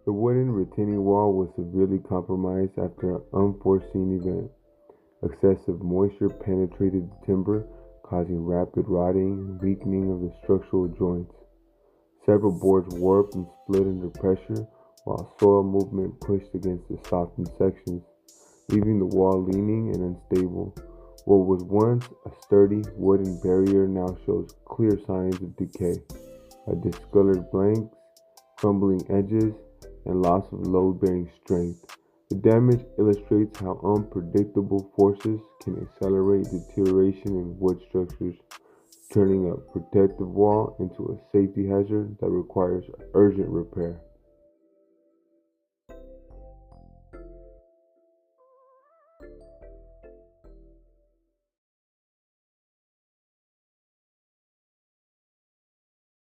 The wooden retaining wall was severely compromised after an unforeseen event. Excessive moisture penetrated the timber, causing rapid rotting and weakening of the structural joints. Several boards warped and split under pressure, while soil movement pushed against the softened sections, leaving the wall leaning and unstable. What was once a sturdy wooden barrier now shows clear signs of decay. Discolored blanks, crumbling edges, and loss of load-bearing strength. The damage illustrates how unpredictable forces can accelerate deterioration in wood structures, turning a protective wall into a safety hazard that requires urgent repair.